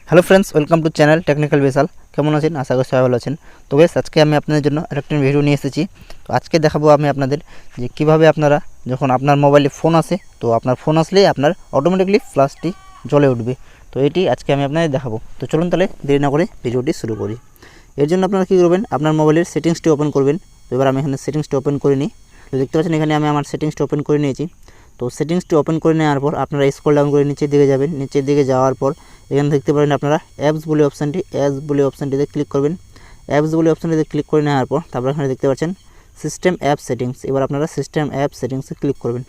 Hello friends, welcome to channel technical Vishal. কেমন আছেন? আশা করি সবাই ভালো আছেন। তো গাইস, আজকে আমি আপনাদের জন্য আরেকটা ভিডিও নিয়ে এসেছি। তো আজকে দেখাবো আমি আপনাদের যে কিভাবে আপনারা যখন আপনার মোবাইলে ফোন আসে, তো আপনার ফোন আসলেই আপনার অটোমেটিকলি ফ্ল্যাশটি জ্বলে উঠবে। তো এটি আজকে আমি আপনাদের দেখাবো। তো চলুন তাহলে দেরি না করে ভিডিওটি শুরু করি। এর জন্য আপনারা কী করবেন, আপনার মোবাইলের সেটিংসটি ওপেন করবেন। তো এবার আমি এখানে সেটিংসটি ওপেন করে নিই। তো দেখতে পাচ্ছেন এখানে আমি আমার সেটিংসটি ওপেন করে নিয়েছি। তো সেটিংসটি ওপেন করে নেওয়ার পর আপনারা স্ক্রল ডাউন করে নিচের দিকে যাবেন। নিচের দিকে যাওয়ার পর এখানে দেখতে পারেন আপনারা অ্যাপস বলে অপশানটিতে ক্লিক করবেন। অ্যাপস বলে অপশানটিতে ক্লিক করে নেওয়ার পর তারপর এখানে দেখতে পাচ্ছেন সিস্টেম অ্যাপ সেটিংস। এবার আপনারা সিস্টেম অ্যাপ সেটিংসে ক্লিক করবেন।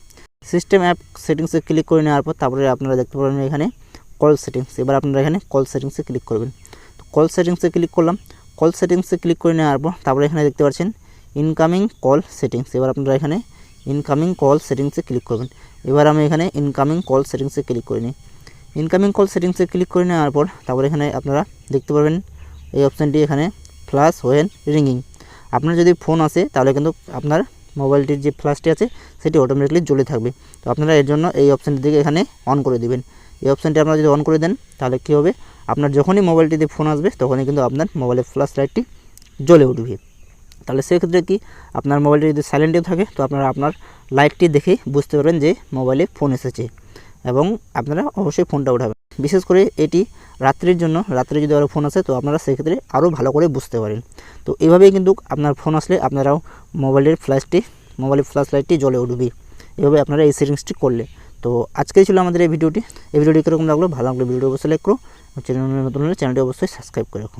সিস্টেম অ্যাপ সেটিংসে ক্লিক করে নেওয়ার পর তারপরে আপনারা দেখতে পাবেন এখানে কল সেটিংস। এবার আপনারা এখানে কল সেটিংসে ক্লিক করবেন। তো কল সেটিংসে ক্লিক করলাম। কল সেটিংসে ক্লিক করে নেওয়ার পর তারপরে এখানে দেখতে পাচ্ছেন ইনকামিং কল সেটিংস। এবার আপনারা এখানে ইনকামিং কল সেটিংসে ক্লিক করবেন। এবার আমি এখানে ইনকামিং কল সেটিংসে ক্লিক করে নিই। ইনকামিং কল সেটিংসে ক্লিক করে নেওয়ার পর তারপর এখানে আপনারা দেখতে পারবেন এই অপশানটি এখানে ফ্ল্যাশ হোয়েন রিঙ্গিং। আপনার যদি ফোন আসে তাহলে কিন্তু আপনার মোবাইলটির যে ফ্ল্যাশটি আছে সেটি অটোমেটিকলি জ্বলে থাকবে। তো আপনারা এর জন্য এই অপশানটি থেকে এখানে অন করে দেবেন। এই অপশানটি আপনারা যদি অন করে দেন তাহলে কী হবে, আপনার যখনই মোবাইলটিতে ফোন আসবে তখনই কিন্তু আপনার মোবাইলের ফ্ল্যাশ লাইটটি জ্বলে উঠবে। তাহলে সেক্ষেত্রে কি, আপনার মোবাইলটি যদি সাইলেন্টে থাকে তো আপনারা আপনার লাইটটি দেখে বুঝতে পারবেন যে মোবাইলে ফোন এসেছে এবং আপনারা অবশ্যই ফোনটা উঠাবেন। বিশেষ করে এটি রাত্রির জন্য, রাত্রে যদি আরও ফোন আসে তো আপনারা সেক্ষেত্রে আরও ভালো করে বুঝতে পারেন। তো এভাবেই কিন্তু আপনার ফোন আসলে আপনারাও মোবাইলের ফ্ল্যাশ লাইটটি জ্বলে উঠবে। এভাবে আপনারা এই সেটিংসটি করলে। তো আজকেই ছিল আমাদের এই ভিডিওটি। এই ভিডিওটি কীরকম লাগলো, ভালো লাগলে ভিডিওটি অবশ্যই লাইক করো, চ্যানেল নতুন হলে চ্যানেলটি অবশ্যই সাবস্ক্রাইব করে রাখুন।